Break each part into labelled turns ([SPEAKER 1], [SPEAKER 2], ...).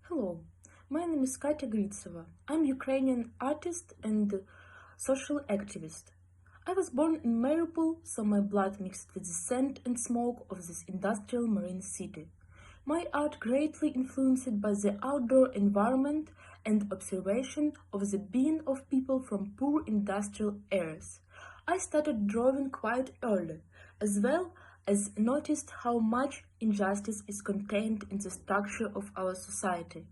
[SPEAKER 1] Hello, my name is Katya Gritseva. I'm Ukrainian artist and social activist. I was born in Marioupol, so my blood mixed with the scent and smoke of this industrial marine city. My art greatly influenced by the outdoor environment and observation of the being of people from poor industrial areas. I started drawing quite early, as well as noticed how much injustice is contained in the structure of our society.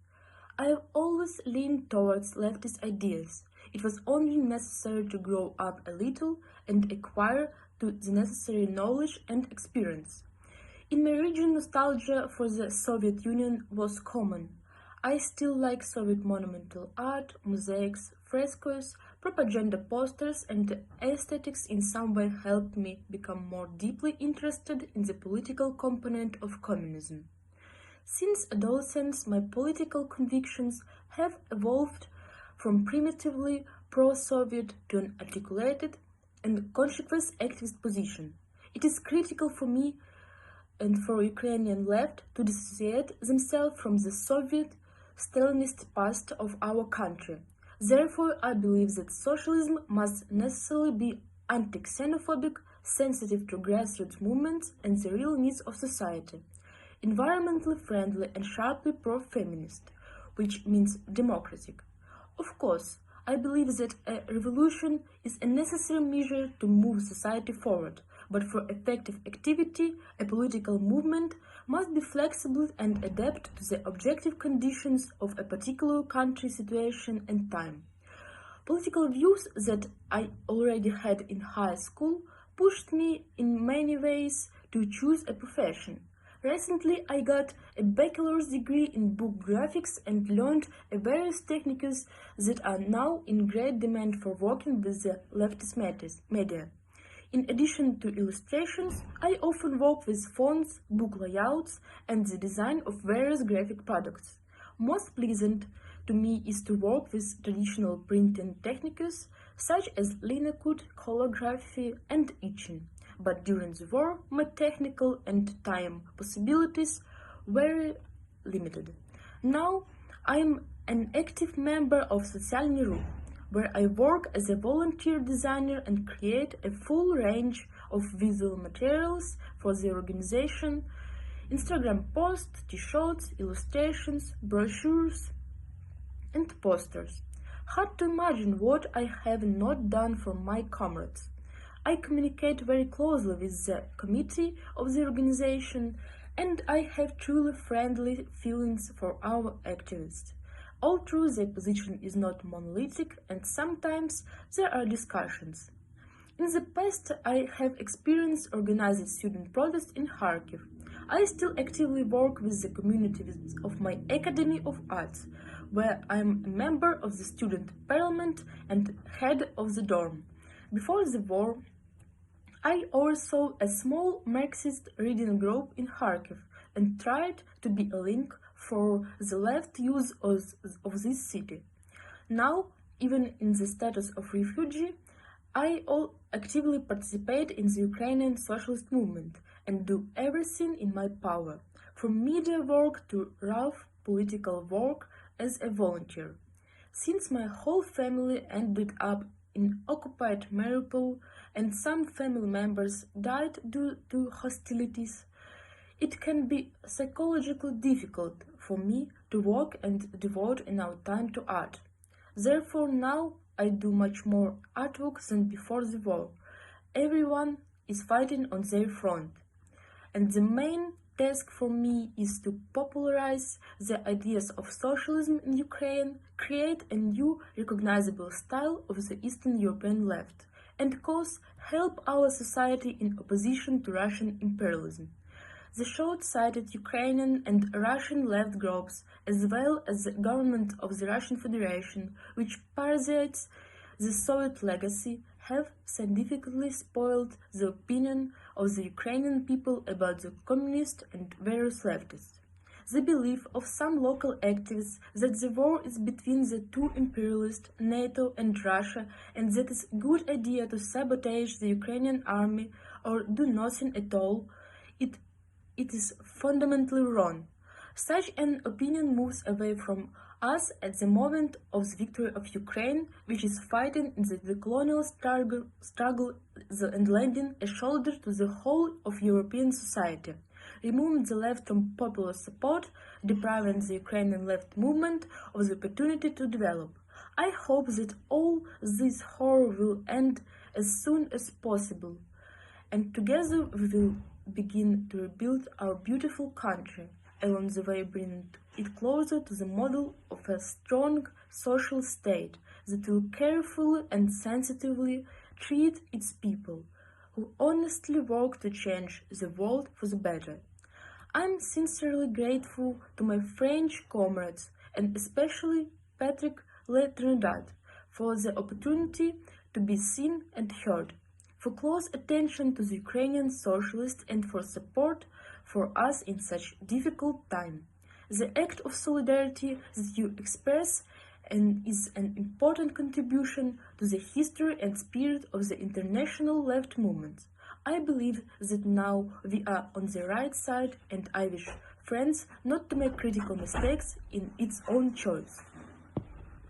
[SPEAKER 1] I have always leaned towards leftist ideas. It was only necessary to grow up a little and acquire the necessary knowledge and experience. In my region, nostalgia for the Soviet Union was common. I still like Soviet monumental art, mosaics, frescoes, propaganda posters, and aesthetics in some way helped me become more deeply interested in the political component of communism. Since adolescence, my political convictions have evolved from primitively pro-Soviet to an articulated and conscious activist position. It is critical for me and for Ukrainian left to dissociate themselves from the Soviet Stalinist past of our country. Therefore, I believe that socialism must necessarily be anti-xenophobic, sensitive to grassroots movements and the real needs of society, environmentally friendly and sharply pro-feminist, which means democratic. Of course, I believe that a revolution is a necessary measure to move society forward, but for effective activity, a political movement must be flexible and adapt to the objective conditions of a particular country situation and time. Political views that I already had in high school pushed me in many ways to choose a profession. Recently, I got a bachelor's degree in book graphics and learned various techniques that are now in great demand for working with the leftist media. In addition to illustrations, I often work with fonts, book layouts, and the design of various graphic products. Most pleasant to me is to work with traditional printing techniques such as linocut, calligraphy, and etching. But during the war, my technical and time possibilities were limited. Now, I am an active member of Socialny Ruch, where I work as a volunteer designer and create a full range of visual materials for the organization: Instagram posts, t-shirts, illustrations, brochures, and posters. Hard to imagine what I have not done for my comrades. I communicate very closely with the committee of the organization, and I have truly friendly feelings for our activists. Although their position is not monolithic and sometimes there are discussions. In the past, I have experienced organized student protests in Kharkiv. I still actively work with the community of my Academy of Arts, where I am a member of the student parliament and head of the dorm. Before the war, I oversaw a small Marxist reading group in Kharkiv and tried to be a link for the left use of this city. Now, even in the status of refugee, I actively participate in the Ukrainian socialist movement and do everything in my power, from media work to rough political work as a volunteer. Since my whole family ended up in occupied Marioupol and some family members died due to hostilities, it can be psychologically difficult for me to work and devote enough time to art. Therefore, now I do much more artwork than before the war. Everyone is fighting on their front, and the main task for me is to popularize the ideas of socialism in Ukraine, create a new recognizable style of the Eastern European left, and of course help our society in opposition to Russian imperialism. The short-sighted Ukrainian and Russian left groups, as well as the government of the Russian Federation, which parasites the Soviet legacy, have significantly spoiled the opinion of the Ukrainian people about the communists and various leftists. The belief of some local activists that the war is between the two imperialists, NATO and Russia, and that it's a good idea to sabotage the Ukrainian army or do nothing at all, it is fundamentally wrong. Such an opinion moves away from us at the moment of the victory of Ukraine, which is fighting in the decolonial struggle and lending a shoulder to the whole of European society, removing the left from popular support, depriving the Ukrainian left movement of the opportunity to develop. I hope that all this horror will end as soon as possible, and together we will begin to rebuild our beautiful country, along the way bringing it closer to the model of a strong social state that will carefully and sensitively treat its people, who honestly work to change the world for the better. I'm sincerely grateful to my French comrades, and especially Patrick Trehondat, for the opportunity to be seen and heard, for close attention to the Ukrainian socialists, and for support for us in such difficult time. The act of solidarity that you express is an important contribution to the history and spirit of the international left movement. I believe that now we are on the right side, and I wish France not to make critical mistakes in its own choice.